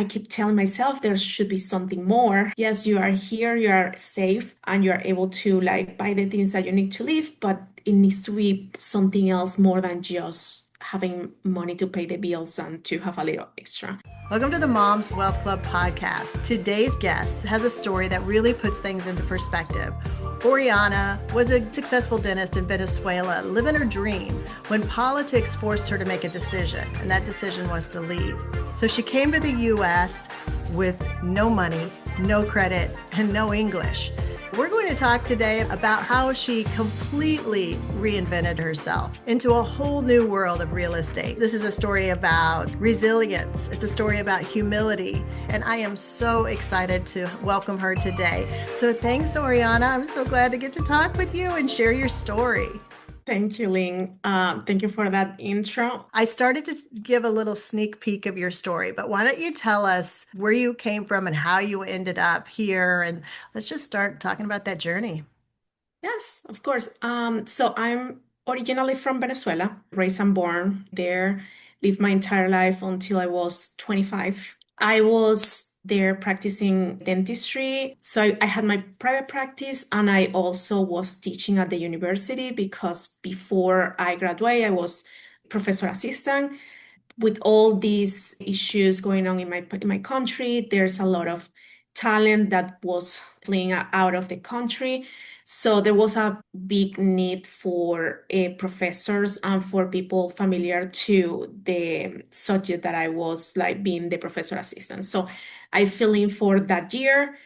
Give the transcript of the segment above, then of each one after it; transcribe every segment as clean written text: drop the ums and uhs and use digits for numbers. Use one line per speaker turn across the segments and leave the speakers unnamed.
I keep telling myself there should be something more. Yes, you are here, you are safe, and you are able to like buy the things that you need to live, but it needs to be something else more than just having money to pay the bills and to have a little extra.
Welcome to the Mom's Wealth Club podcast. Today's guest has a story that really puts things into perspective. Oriana was a successful dentist in Venezuela, living her dream when politics forced her to make a decision, and that decision was to leave. So she came to the US with no money, no credit, and no English. We're going to talk today about how she completely reinvented herself into a whole new world of real estate. This is a story about resilience. It's a story about humility. And I am so excited to welcome her today. So thanks, Oriana. I'm so glad to get to talk with you and share your story.
Thank you, Lynn. Thank you for that intro.
I started to give a little sneak peek of your story, but why don't you tell us where you came from and how you ended up here? And let's just start talking about that journey.
Yes, of course. So I'm originally from Venezuela, raised and born there, lived my entire life until I was 25. I was there practicing dentistry. So I had my private practice and I also was teaching at the university because before I graduated, I was professor assistant. With all these issues going on in my country, there's a lot of talent that was fleeing out of the country. So there was a big need for professors and for people familiar to the subject that I was like being the professor assistant. So I filled in for that year,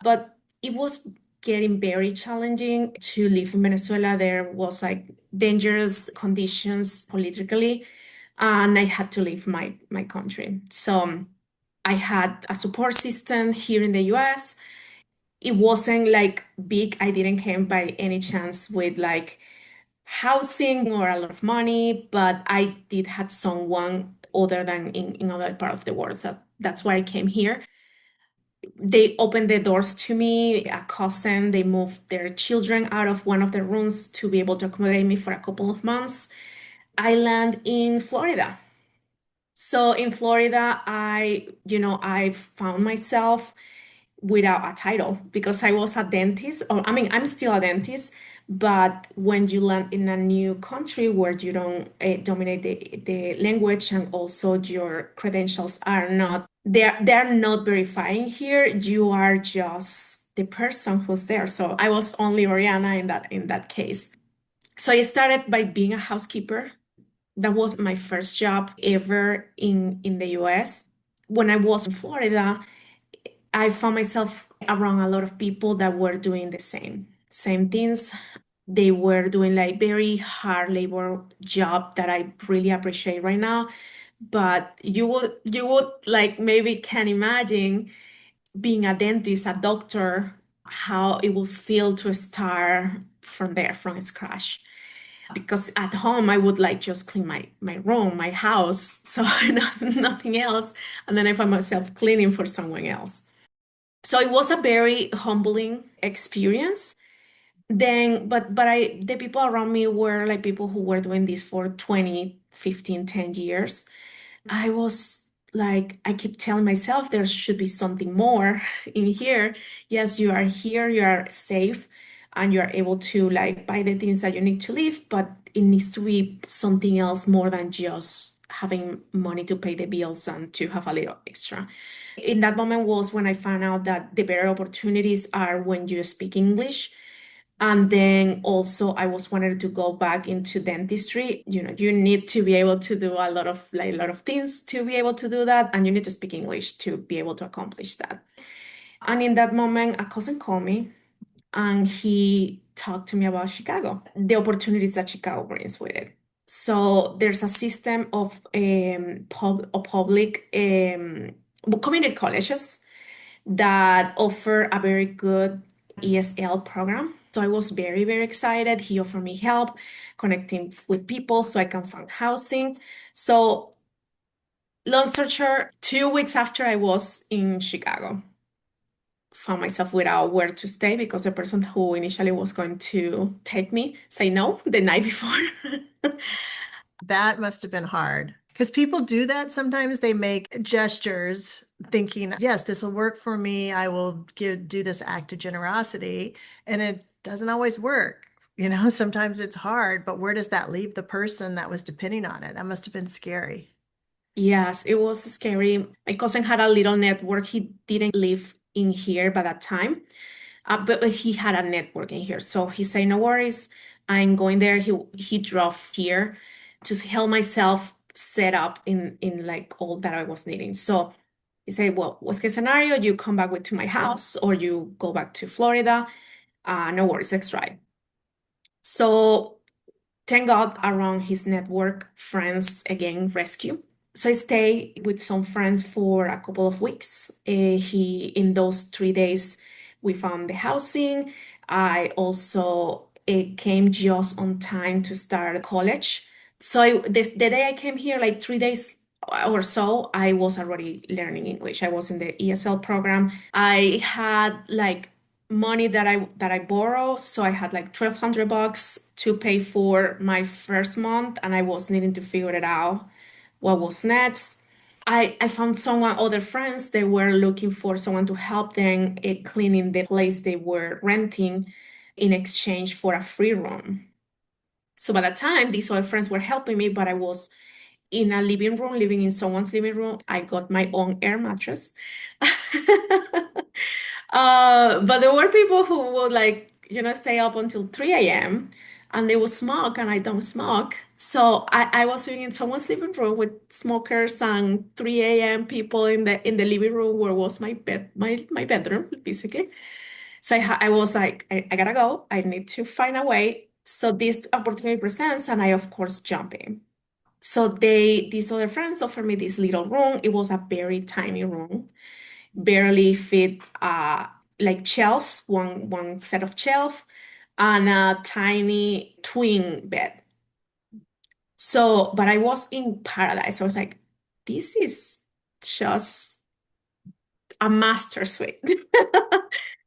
but it was getting very challenging to live in Venezuela. There was like dangerous conditions politically, and I had to leave my country. So I had a support system here in the US. It wasn't like big. I didn't come by any chance with like housing or a lot of money, but I did have someone other than in other part of the world. So that's why I came here. They opened the doors to me, a cousin, they moved their children out of one of the rooms to be able to accommodate me for a couple of months. I land in Florida. So in Florida, I found myself without a title because I was a dentist, or I mean, I'm still a dentist, but when you land in a new country where you don't dominate the language and also your credentials are not, they're not verifying here, you are just the person who's there. So I was only Oriana in that case. So I started by being a housekeeper. That was my first job ever in the US. When I was in Florida, I found myself around a lot of people that were doing the same things. They were doing like very hard labor job that I really appreciate right now. But you would like maybe can imagine being a dentist, a doctor, how it would feel to start from there, from scratch. Because at home I would like just clean my room, my house, so nothing else. And then I found myself cleaning for someone else. So it was a very humbling experience. Then, but the people around me were like people who were doing this for 20, 15, 10 years. I was like, I keep telling myself there should be something more in here. Yes, you are here, you are safe, and you are able to like buy the things that you need to live, but it needs to be something else more than just having money to pay the bills and to have a little extra. In that moment was when I found out that the better opportunities are when you speak English. And then also I was wanted to go back into dentistry. You need to be able to do a lot of things to be able to do that, and you need to speak English to be able to accomplish that. And in that moment, a cousin called me and he talked to me about Chicago, the opportunities that Chicago brings with it. So there's a system of public community colleges that offer a very good ESL program. So I was very, very excited. He offered me help connecting with people so I can find housing. So long story short, 2 weeks after I was in Chicago, found myself without where to stay because the person who initially was going to take me say no the night before.
That must have been hard because people do that. Sometimes they make gestures thinking, yes, this will work for me. I will do this act of generosity. And it doesn't always work. Sometimes it's hard, but where does that leave the person that was depending on it? That must have been scary.
Yes, it was scary. My cousin had a little network. He didn't live in here by that time, but he had a network in here. So he said, "No worries, I'm going there." He drove here to help myself set up in like all that I was needing. So he said, "Well, worst case scenario, you come back to my house or you go back to Florida. No worries, let's try." So thank God around his network, friends again rescue. So I stayed with some friends for a couple of weeks. He in those 3 days we found the housing. I also came just on time to start college. So the day I came here, like 3 days or so, I was already learning English. I was in the ESL program. I had like money that I borrow. So I had like $1,200 to pay for my first month, and I was needing to figure it out what was next. I found someone, other friends, they were looking for someone to help them cleaning the place they were renting in exchange for a free room. So by that time, these other friends were helping me, but I was in a living room, living in someone's living room. I got my own air mattress. But there were people who would like, stay up until 3 a.m. and they would smoke, and I don't smoke. So I was living in someone's living room with smokers and 3 a.m. people in the living room where was my bed, my bedroom, basically. So I was like, I gotta go. I need to find a way. So this opportunity presents, and I of course jump in. So these other friends offered me this little room. It was a very tiny room, barely fit like shelves, one set of shelf, and a tiny twin bed. So, but I was in paradise. I was like, this is just a master suite.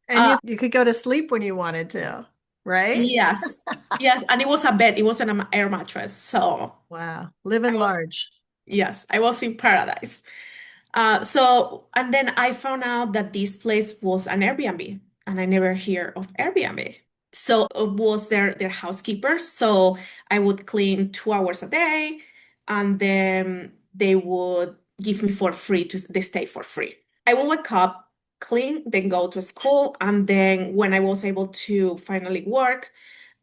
And
Uh,
you could go to sleep when you wanted to, right?
yes, yes, and it was a bed. It was an air mattress. So
Wow.
I
Living
was,
large.
yes, I was in paradise. And then I found out that this place was an Airbnb, and I never hear of Airbnb. So it was their housekeeper. So I would clean 2 hours a day, and then they would give me for free they stay for free. I would wake up, clean, then go to school, and then when I was able to finally work,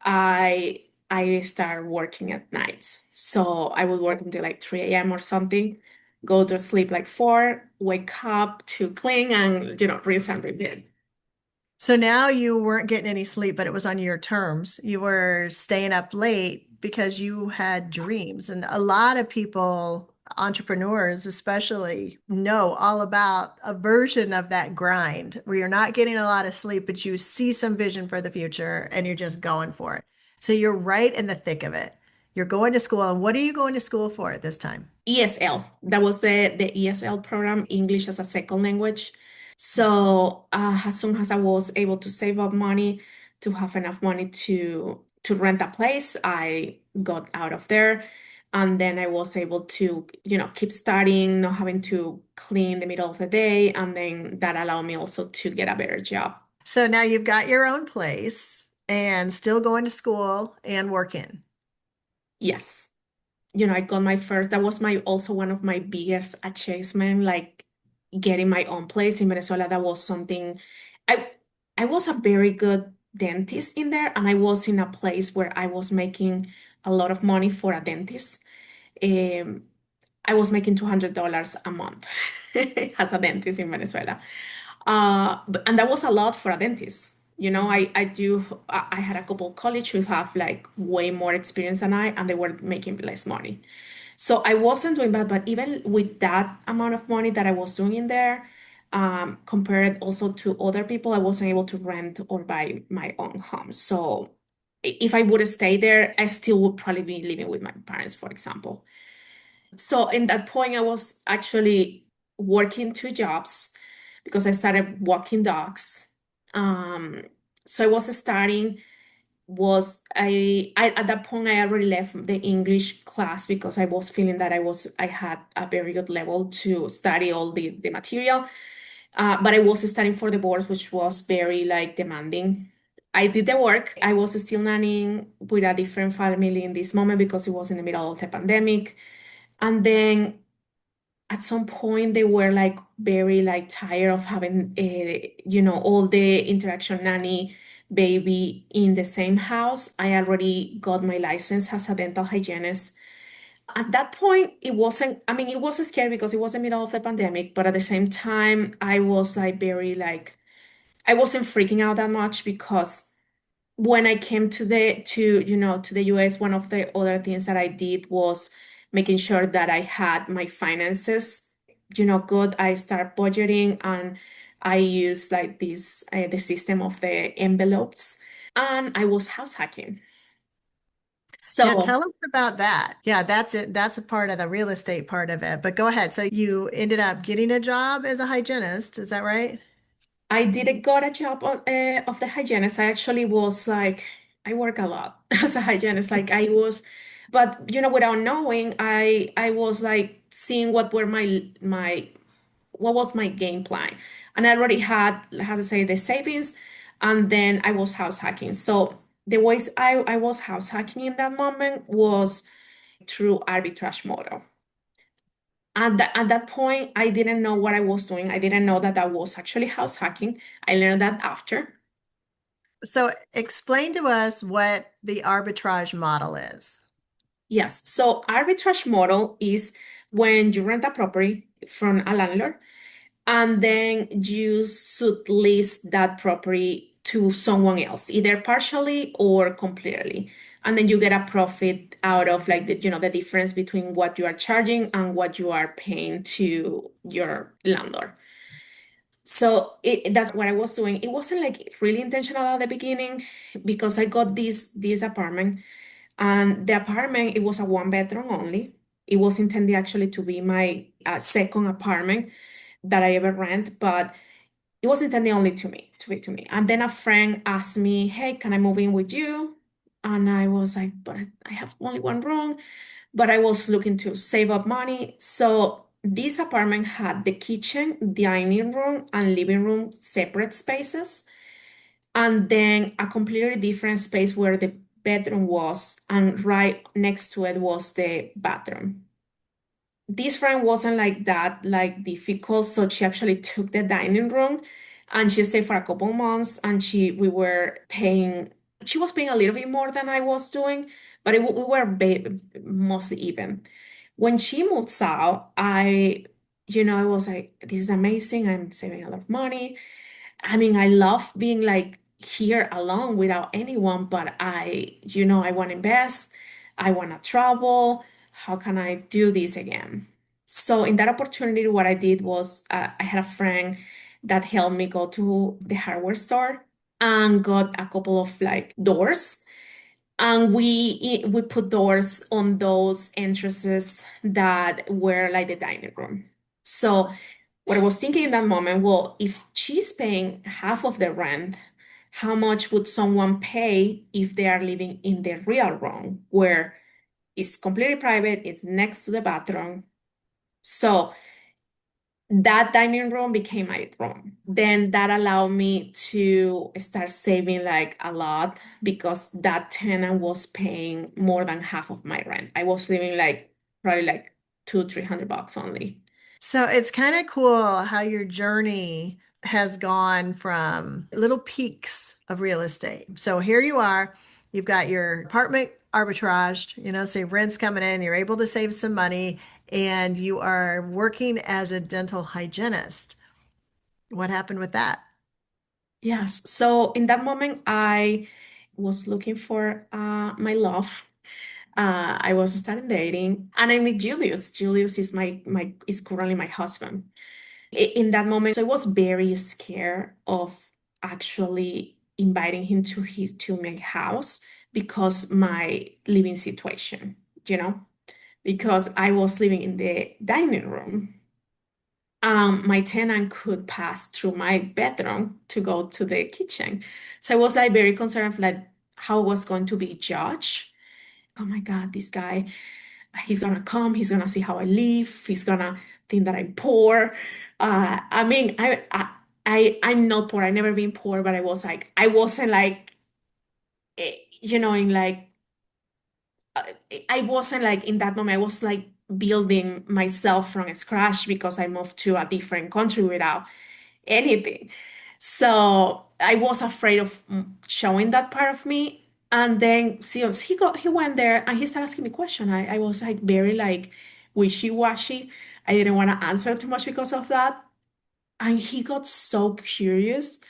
I I started working at nights. So I would work until like 3 a.m. or something, go to sleep like 4, wake up to clean and rinse and repeat.
So now you weren't getting any sleep, but it was on your terms. You were staying up late because you had dreams. And a lot of people, entrepreneurs especially, know all about a version of that grind where you're not getting a lot of sleep, but you see some vision for the future and you're just going for it. So you're right in the thick of it. You're going to school. And what are you going to school for at this time?
ESL. That was the ESL program, English as a Second Language. So as soon as I was able to save up money to have enough money to rent a place, I got out of there. And then I was able to, keep studying, not having to clean the middle of the day. And then that allowed me also to get a better job.
So now you've got your own place and still going to school and working.
Yes. I got my first, that was my also one of my biggest achievement, like getting my own place in Venezuela. That was something I I was a very good dentist in there, and I was in a place where I was making a lot of money for a dentist. Um, I was making $200 a month as a dentist in Venezuela. And that was a lot for a dentist. I had a couple of college who have like way more experience than I, and they were making less money. So I wasn't doing bad, but even with that amount of money that I was doing in there, compared also to other people, I wasn't able to rent or buy my own home. So if I would have stayed there, I still would probably be living with my parents, for example. So in that point, I was actually working 2 jobs because I started walking dogs. Um, so I was starting. I at that point I already left the English class because I was feeling that I had a very good level to study all the material. But I was studying for the boards, which was very like demanding. I did the work. I was still nannying with a different family in this moment because it was in the middle of the pandemic. And then at some point they were like very like tired of having all the interaction nanny baby in the same house. I already got my license as a dental hygienist. At that point it wasn't, I mean, it was scary because it was the middle of the pandemic, but at the same time I was like very like, I wasn't freaking out that much because when I came to the US, one of the other things that I did was making sure that I had my finances, good. I start budgeting and I use like this the system of the envelopes, and I was house hacking.
Yeah,
So
tell us about that. Yeah, that's it. That's a part of the real estate part of it. But go ahead. So you ended up getting a job as a hygienist, is that right?
I didn't got a job of the hygienist. I actually was like, I work a lot as a hygienist. Like I was, but without knowing, I was like seeing what were what was my game plan, and I already had, how to say, the savings, and then I was house hacking. So the ways I was house hacking in that moment was through arbitrage model. At that point, I didn't know what I was doing. I didn't know that I was actually house hacking. I learned that after.
So explain to us what the arbitrage model is.
Yes. So arbitrage model is when you rent a property from a landlord and then you should lease that property to someone else, either partially or completely. And then you get a profit out of like the difference between what you are charging and what you are paying to your landlord. So that's what I was doing. It wasn't like really intentional at the beginning because I got this apartment, and the apartment, it was a one bedroom only. It was intended actually to be my second apartment that I ever rent, but it was intended only to be to me. And then a friend asked me, "Hey, can I move in with you?" And I was like, "But I have only one room." But I was looking to save up money. So this apartment had the kitchen, dining room, and living room separate spaces, and then a completely different space where the bedroom was, and right next to it was the bathroom. This friend wasn't like that, like difficult, so she actually took the dining room and she stayed for a couple months, and she was paying a little bit more than I was doing, but we were mostly even. When she moves out, I was like, this is amazing. I'm saving a lot of money. I mean, I love being like here alone without anyone, but I want to invest. I want to travel. How can I do this again? So in that opportunity, what I did was I had a friend that helped me go to the hardware store and got a couple of like doors, and we put doors on those entrances that were like the dining room. So what I was thinking in that moment, well, if she's paying half of the rent, how much would someone pay if they are living in the real room where it's completely private, it's next to the bathroom? So that dining room became my room. Then that allowed me to start saving like a lot because that tenant was paying more than half of my rent. I was living like probably like 200-300 bucks only.
So it's kind of cool how your journey has gone from little peaks of real estate. So here you are, you've got your apartment arbitraged, so your rent's coming in, you're able to save some money, and you are working as a dental hygienist. What happened with that?
Yes. So in that moment, I was looking for my love. I was starting dating, and I met Julius. Julius is my is currently my husband. In that moment, so I was very scared of actually inviting him to my house because my living situation, you know, because I was living in the dining room. My tenant could pass through my bedroom to go to the kitchen. So I was like very concerned, like how I was going to be judged. Oh my God, this guy, he's gonna come, he's gonna see how I live, he's gonna think that I'm poor. I mean, I'm not poor, I've never been poor, but I wasn't like, in like, uh, I wasn't like in that moment, I was like building myself from scratch because I moved to a different country without anything. So I was afraid of showing that part of me. And then see, he went there and he started asking me questions. I was like very like wishy-washy. I didn't want to answer too much because of that. And he got so curious.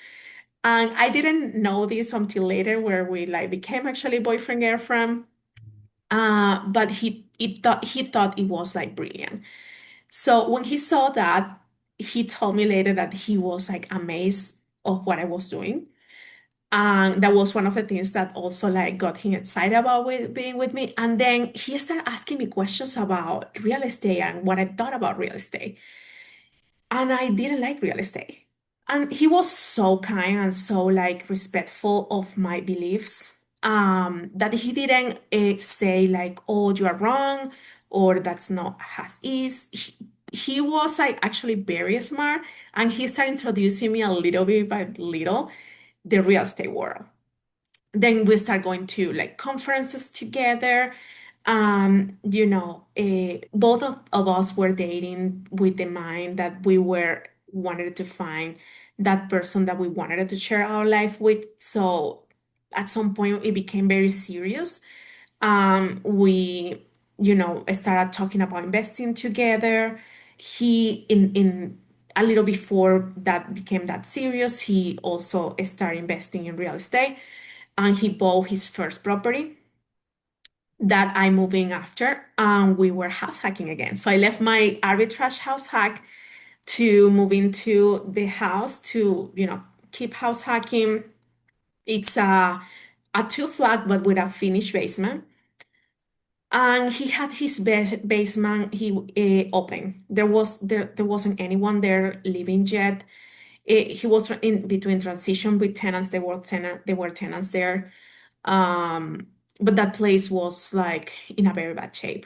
And I didn't know this until later where we like became actually boyfriend girlfriend. But he thought it was like brilliant. So when he saw that, he told me later that he was like amazed of what I was doing. And that was one of the things that also like got him excited about being with me. And then he started asking me questions about real estate and what I thought about real estate. And I didn't like real estate. And he was so kind and so like respectful of my beliefs, that he didn't say like, oh, you are wrong or that's not as is. He was like actually very smart and he started introducing me a little bit by little the real estate world. Then we start going to like conferences together. Both of us were dating with the mind that we were wanted to find that person that we wanted to share our life with. So at some point it became very serious. We, started talking about investing together. He in a little before that became that serious, he also started investing in real estate and he bought his first property that I moved in after, and we were house hacking again. So I left my arbitrage house hack to move into the house to, keep house hacking. It's a two flat, but with a finished basement. And he had his basement he open. There wasn't anyone there living yet. He was in between transition with tenants. There were tenants there. Um, but that place was like in a very bad shape.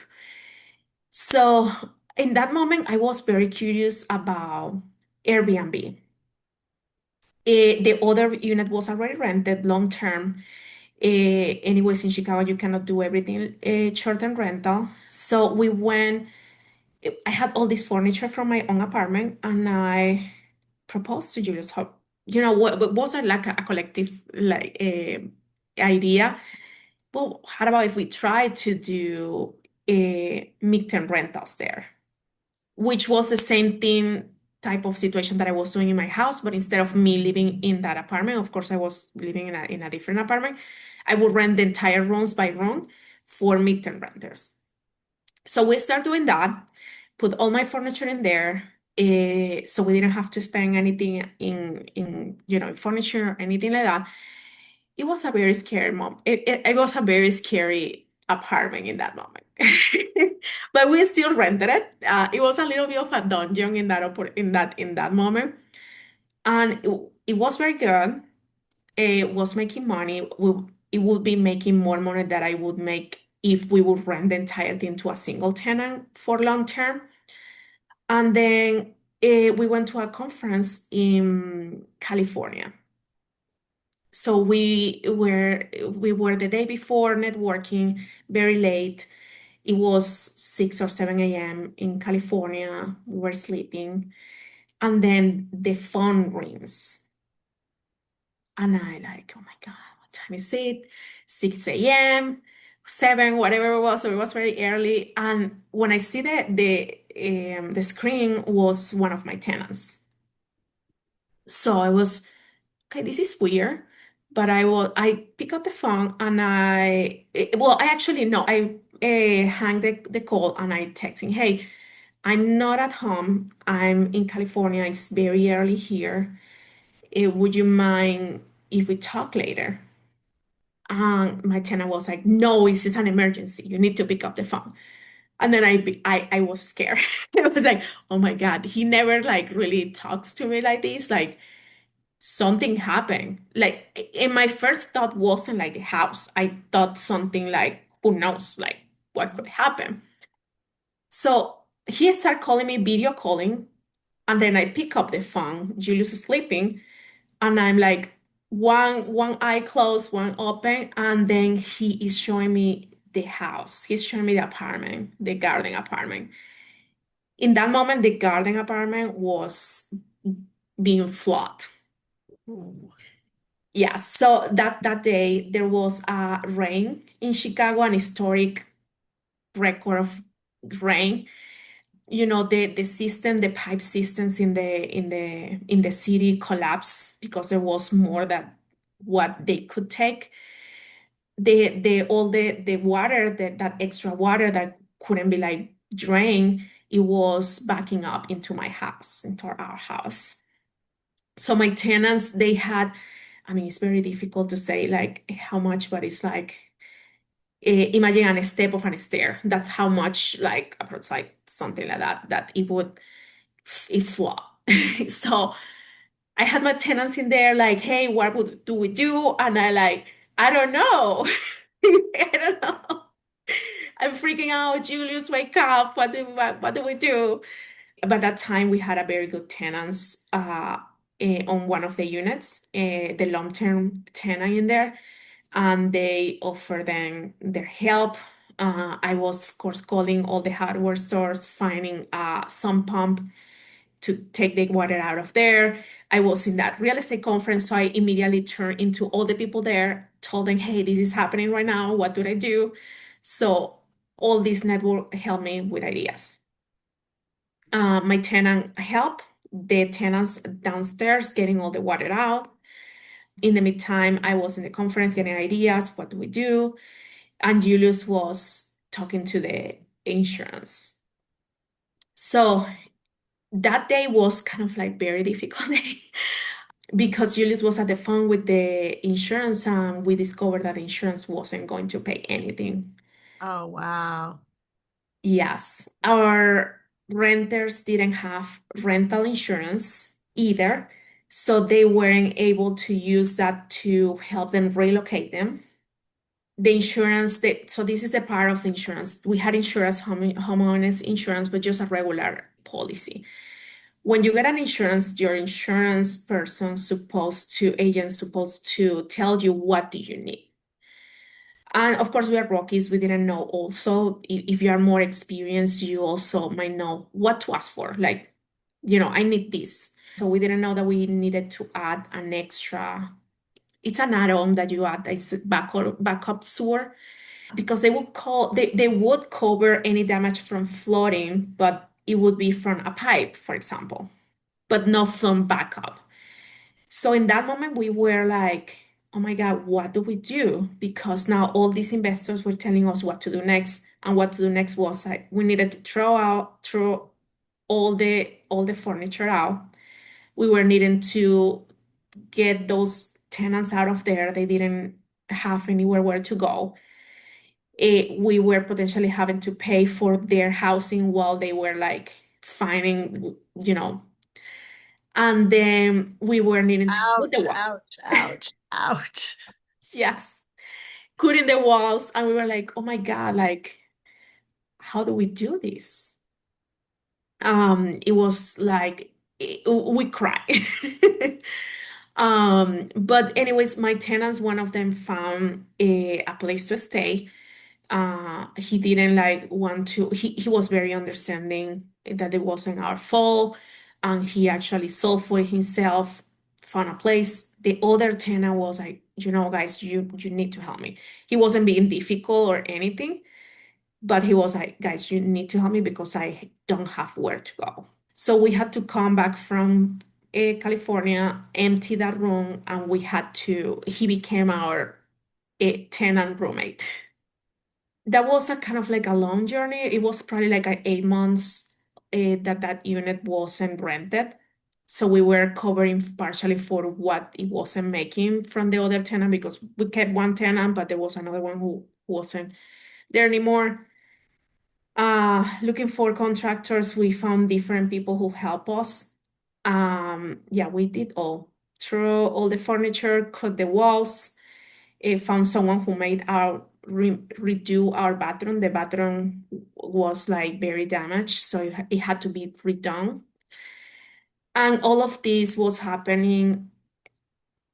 So in that moment, I was very curious about Airbnb. The other unit was already rented long term. Anyways, in Chicago, you cannot do everything short-term rental. So we went, I had all this furniture from my own apartment, and I proposed to Julius. How, what was it like a collective like idea? Well, how about if we try to do a midterm rentals there, which was the same thing type of situation that I was doing in my house, but instead of me living in that apartment, of course, I was living in a different apartment. I would rent the entire rooms by room for midterm renters. So we start doing that, put all my furniture in there, so we didn't have to spend anything in furniture or anything like that. It was a very scary moment. It was a very scary apartment in that moment. But we still rented it. It was a little bit of a dungeon in that moment. And it was very good. It was making money. It would be making more money that I would make if we would rent the entire thing to a single tenant for long term. And then we went to a conference in California. So we were the day before networking very late. It was 6 or 7 a.m. in California. We were sleeping. And then the phone rings. And I like, oh my God, what time is it? 6 a.m., 7, whatever it was. So it was very early. And when I see the screen was one of my tenants. So I was okay, this is weird, but I pick up the phone and I actually no, I hang the call and I text him, hey, I'm not at home. I'm in California. It's very early here. Would you mind if we talk later? And my tenant was like, no, this is an emergency. You need to pick up the phone. And then I was scared. I was like, oh my God, he never like really talks to me like this. Like something happened. Like, and my first thought wasn't like the house. I thought something like, who knows, like what could happen. So he started calling me, video calling, and then I pick up the phone. Julius is sleeping, and I'm like, one eye closed, one open, and then he is showing me the house. He's showing me the apartment, the garden apartment. In that moment, the garden apartment was being flooded.
Ooh.
Yeah, so that day there was a rain in Chicago, an historic record of rain. You know, the system, the pipe systems in the city collapsed because there was more than what they could take. The all the water, that extra water that couldn't be like drained, it was backing up into my house, into our house. So my tenants, they had, I mean, it's very difficult to say like how much, but it's like, imagine a step of a stair. That's how much, like approach like something like that, that it would, it flop. So I had my tenants in there like, hey, what do we do? And I like, I don't know. I don't know. I'm freaking out. Julius, wake up. What do we do? By that time, we had a very good tenants on one of the units, the long-term tenant in there, and they offered them their help. I was, of course, calling all the hardware stores, finding some pump to take the water out of there. I was in that real estate conference, so I immediately turned into all the people there, told them, hey, this is happening right now. What do I do? So all this network helped me with ideas. My tenant helped the tenants downstairs getting all the water out. In the meantime, I was in the conference getting ideas. What do we do? And Julius was talking to the insurance. So that day was kind of like very difficult day because Julius was at the phone with the insurance, and we discovered that the insurance wasn't going to pay anything.
Oh, wow.
Yes, our renters didn't have rental insurance either, so they weren't able to use that to help them relocate them. The insurance, so this is a part of the insurance. We had insurance, homeowners insurance, but just a regular policy. When you get an insurance, your insurance person agent supposed to tell you what do you need. And of course, we are rookies. We didn't know also, if you are more experienced, you also might know what to ask for. Like, I need this. So we didn't know that we needed to add an extra. It's an add-on that you add. It's a backup sewer because they would cover any damage from flooding, but it would be from a pipe, for example, but not from backup. So in that moment, we were like, oh my God, what do we do? Because now all these investors were telling us what to do next. And what to do next was like we needed to throw all the furniture out. We were needing to get those tenants out of there. They didn't have anywhere where to go. We were potentially having to pay for their housing while they were like finding, and then we were needing to put the
Ouch,
walls.
ouch, ouch, ouch.
Yes, cutting the walls, and we were like, oh my God, like, how do we do this? It was like we cry. But anyways, my tenants, one of them found a place to stay. He didn't like want to, he was very understanding that it wasn't our fault, and he actually solved for himself, found a place. The other tenant was like, guys, you need to help me. He wasn't being difficult or anything, but he was like, guys, you need to help me because I don't have where to go. So we had to come back from California, empty that room, and he became our tenant roommate. That was a kind of like a long journey. It was probably like 8 months that unit wasn't rented. So we were covering partially for what it wasn't making from the other tenant because we kept one tenant, but there was another one who wasn't there anymore. Looking for contractors, we found different people who help us. Yeah, we did all. threw all the furniture, cut the walls, found someone who made our redo our bathroom. The bathroom was like very damaged, so it had to be redone. And all of this was happening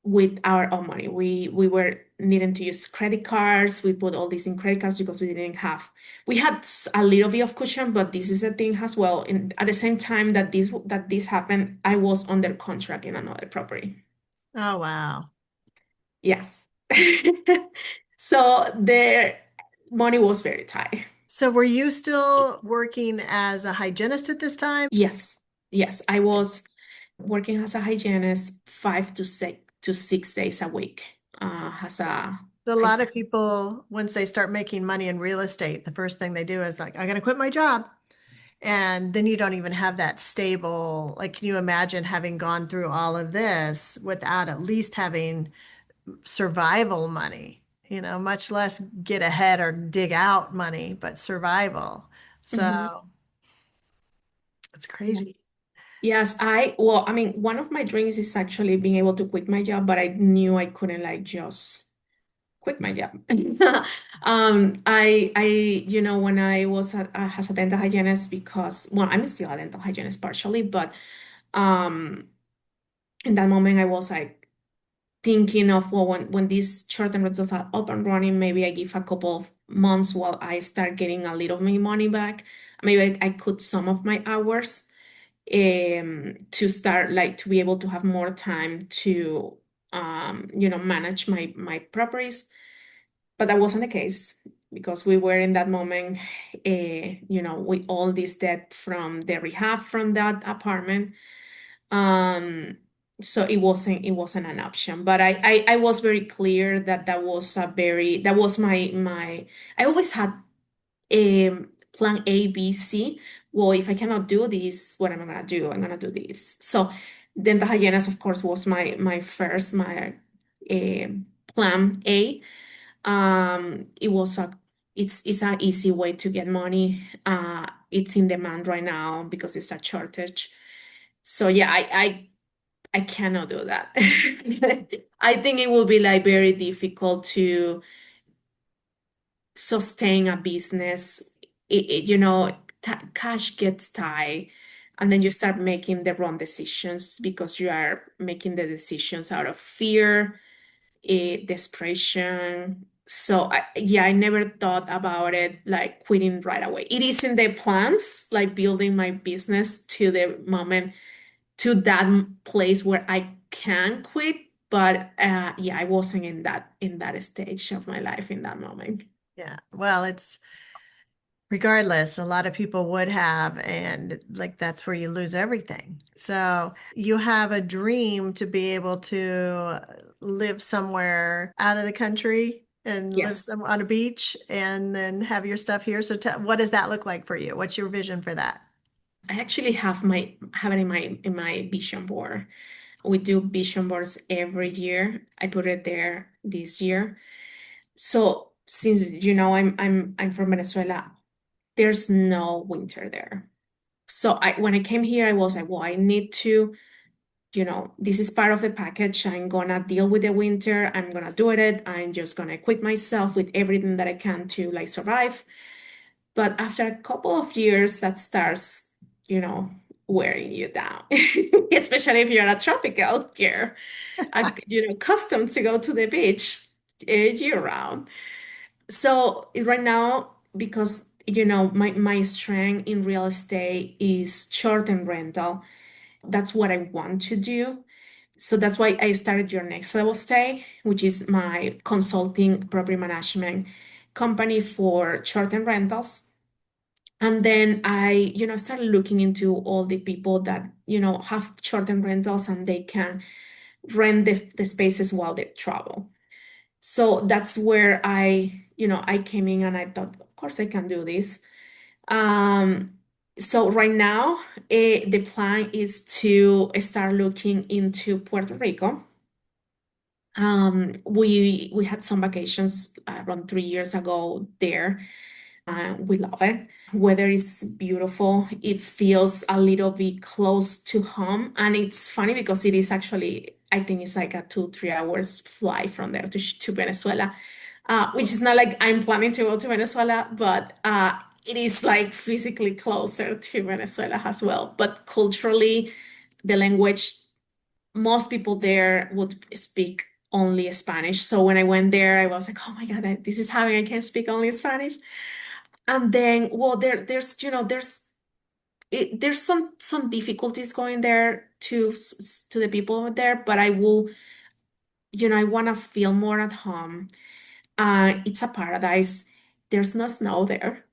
with our own money. We were needing to use credit cards. We put all this in credit cards because we didn't have. We had a little bit of cushion, but this is a thing as well. And at the same time that this happened, I was under contract in another property.
Oh, wow.
Yes. So their money was very tight.
So were you still working as a hygienist at this time?
Yes. Yes. I was working as a hygienist 5 to 6 days a week. As a
A
hy-
lot of people, once they start making money in real estate, the first thing they do is like, I'm going to quit my job. And then you don't even have that stable, like, can you imagine having gone through all of this without at least having survival money, much less get ahead or dig out money, but survival.
Mhm.
So it's crazy.
Yes, well, I mean, one of my dreams is actually being able to quit my job, but I knew I couldn't like just quit my job. When I was as a dental hygienist, because, well, I'm still a dental hygienist partially, but um, in that moment, I was like thinking of, well, when these short-term rentals are up and running, maybe I give a couple of months while I start getting a little of my money back. Maybe I cut some of my hours to start like to be able to have more time to manage my properties. But that wasn't the case because we were in that moment, with all this debt from the rehab from that apartment. Um, so it wasn't an option. But I was very clear that that was my I always had plan A, B, C. Well, if I cannot do this, what am I gonna do? I'm gonna do this. So dental hygienist, of course, was my plan A. It was a it's an easy way to get money. It's in demand right now because it's a shortage. So yeah, I cannot do that. I think it will be like very difficult to sustain a business. Cash gets tight, and then you start making the wrong decisions because you are making the decisions out of fear, desperation. So yeah, I never thought about it like quitting right away. It is in the plans, like building my business to the moment, to that place where I can quit. But yeah, I wasn't in that stage of my life in that moment.
Yeah. Well, it's regardless, a lot of people would have, and like that's where you lose everything. So you have a dream to be able to live somewhere out of the country and live
Yes.
some on a beach and then have your stuff here. So what does that look like for you? What's your vision for that?
I actually have it in my vision board. We do vision boards every year. I put it there this year. So since I'm from Venezuela, there's no winter there. So when I came here, I was like, well, I need to, this is part of the package. I'm gonna deal with the winter. I'm gonna do it. I'm just gonna equip myself with everything that I can to like survive. But after a couple of years, that starts, you know, wearing you down, especially if you're a tropical here, accustomed to go to the beach year round. So right now, because my strength in real estate is short-term rental, that's what I want to do. So that's why I started Your Next Level Stay, which is my consulting property management company for short-term rentals. And then I, started looking into all the people that, have short-term rentals and they can rent the spaces while they travel. So that's where I came in and I thought, of course I can do this. Um, so right now, the plan is to start looking into Puerto Rico. We had some vacations around 3 years ago there. We love it. Weather is beautiful. It feels a little bit close to home. And it's funny because it is actually, I think it's like a 2, 3 hours fly from there to Venezuela, which is not like I'm planning to go to Venezuela, but it is like physically closer to Venezuela as well. But culturally, the language, most people there would speak only Spanish. So when I went there, I was like, oh my God, this is having, I can't speak only Spanish. And then, well, there's some difficulties going there to the people over there, but I will, I want to feel more at home. It's a paradise. There's no snow there.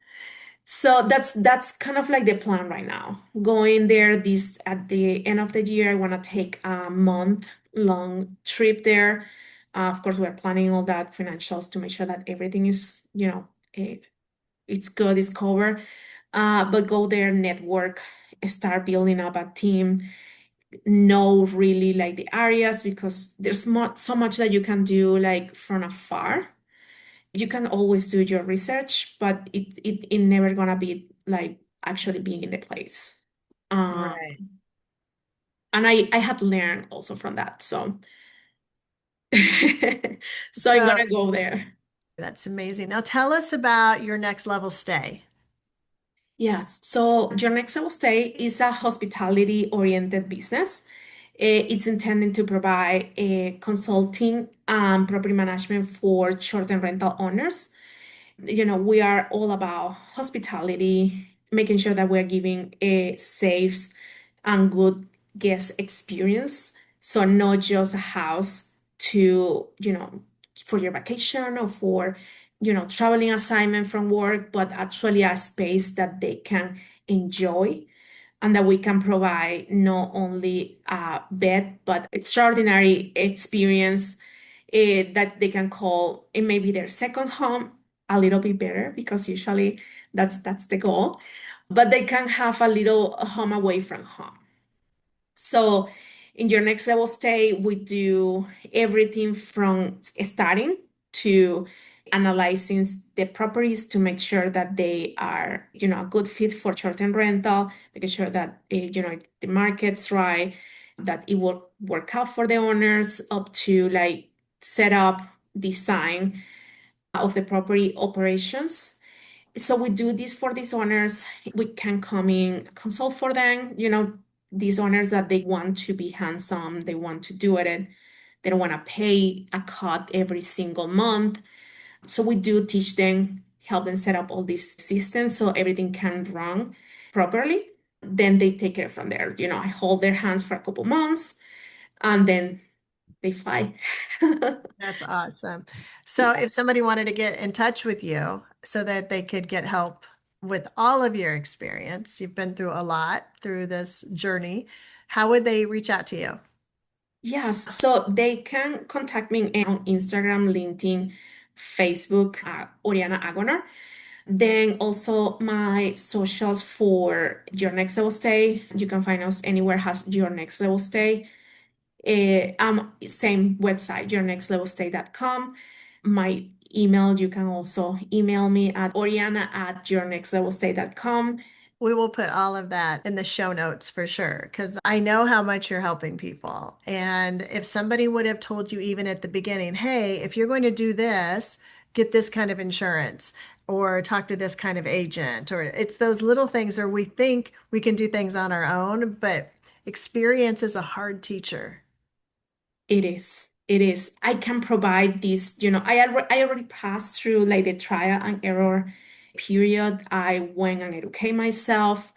So that's kind of like the plan right now. Going there this at the end of the year, I want to take a month long trip there. Of course, we're planning all that financials to make sure that everything is, eh, it's good, it's covered. But go there, network, start building up a team, know really like the areas because there's so much that you can do like from afar. You can always do your research, but it never gonna be like actually being in the place. Um,
Right.
and I had learned also from that. So so I'm
So
gonna go there.
that's amazing. Now tell us about your next level stay.
Yes. So your next level stay is a hospitality-oriented business. It's intended to provide consulting and property management for short-term rental owners. We are all about hospitality, making sure that we're giving a safe and good guest experience. So not just a house to, for your vacation or for, traveling assignment from work, but actually a space that they can enjoy and that we can provide not only a bed, but extraordinary experience that they can call it maybe their second home a little bit better because usually that's the goal. But they can have a little home away from home. So in your next level stay, we do everything from starting to analyzing the properties to make sure that they are, a good fit for short-term rental, making sure that, the market's right, that it will work out for the owners, up to like set up, design of the property operations. So we do this for these owners. We can come in, consult for them, these owners that they want to be hands-on, they want to do it. They don't want to pay a cut every single month. So we do teach them, help them set up all these systems so everything can run properly. Then they take it from there. I hold their hands for a couple months and then they fly.
That's awesome. So if somebody wanted to get in touch with you so that they could get help with all of your experience, you've been through a lot through this journey, how would they reach out to you?
Yes, so they can contact me on Instagram, LinkedIn, Facebook, Oriana Agonar. Then also my socials for Your Next Level Stay. You can find us anywhere has Your Next Level Stay. Same website, yournextlevelstay.com. My email, you can also email me at oriana@yournextlevelstay.com.
We will put all of that in the show notes for sure, because I know how much you're helping people. And if somebody would have told you even at the beginning, hey, if you're going to do this, get this kind of insurance or talk to this kind of agent, or it's those little things where we think we can do things on our own, but experience is a hard teacher.
It is. It is. I can provide this, I already passed through like the trial and error period. I went and educate myself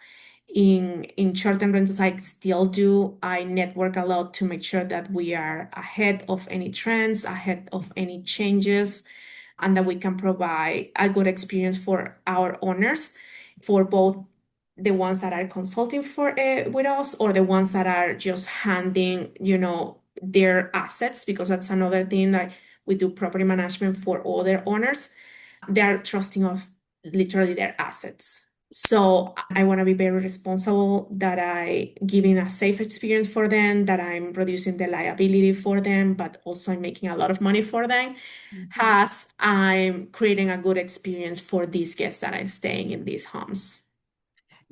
in short-term rentals. I still do. I network a lot to make sure that we are ahead of any trends, ahead of any changes, and that we can provide a good experience for our owners, for both the ones that are consulting for with us or the ones that are just handing, their assets, because that's another thing that we do property management for other owners. They are trusting us literally their assets. So I want to be very responsible that I giving a safe experience for them, that I'm reducing the liability for them, but also I'm making a lot of money for them.
Mhm.
As I'm creating a good experience for these guests that are staying in these homes.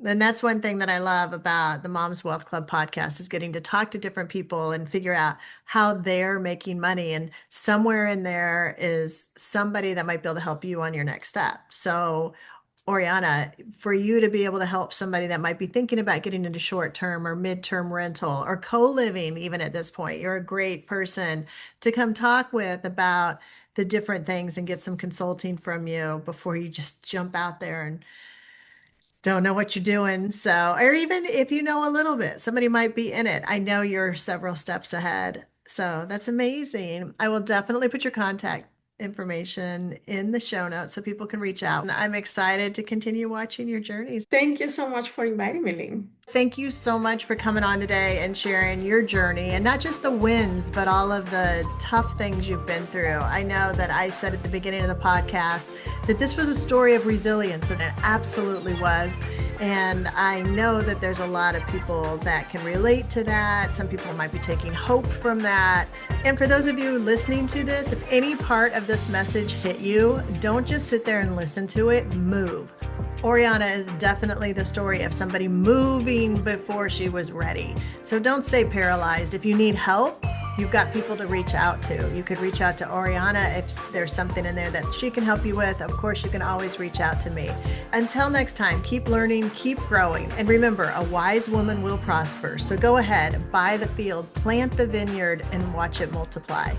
And that's one thing that I love about the Mom's Wealth Club podcast is getting to talk to different people and figure out how they're making money. And somewhere in there is somebody that might be able to help you on your next step. So, Oriana, for you to be able to help somebody that might be thinking about getting into short-term or mid-term rental or co-living, even at this point, you're a great person to come talk with about the different things and get some consulting from you before you just jump out there and don't know what you're doing. So, or even if you know a little bit, somebody might be in it. I know you're several steps ahead. So that's amazing. I will definitely put your contact information in the show notes so people can reach out. And I'm excited to continue watching your journeys.
Thank you so much for inviting me, Lynn.
Thank you so much for coming on today and sharing your journey and not just the wins, but all of the tough things you've been through. I know that I said at the beginning of the podcast that this was a story of resilience, and it absolutely was. And I know that there's a lot of people that can relate to that. Some people might be taking hope from that. And for those of you listening to this, if any part of this message hit you, don't just sit there and listen to it, move. Oriana is definitely the story of somebody moving before she was ready. So don't stay paralyzed. If you need help, you've got people to reach out to. You could reach out to Oriana if there's something in there that she can help you with. Of course, you can always reach out to me. Until next time, keep learning, keep growing. And remember, a wise woman will prosper. So go ahead, buy the field, plant the vineyard, and watch it multiply.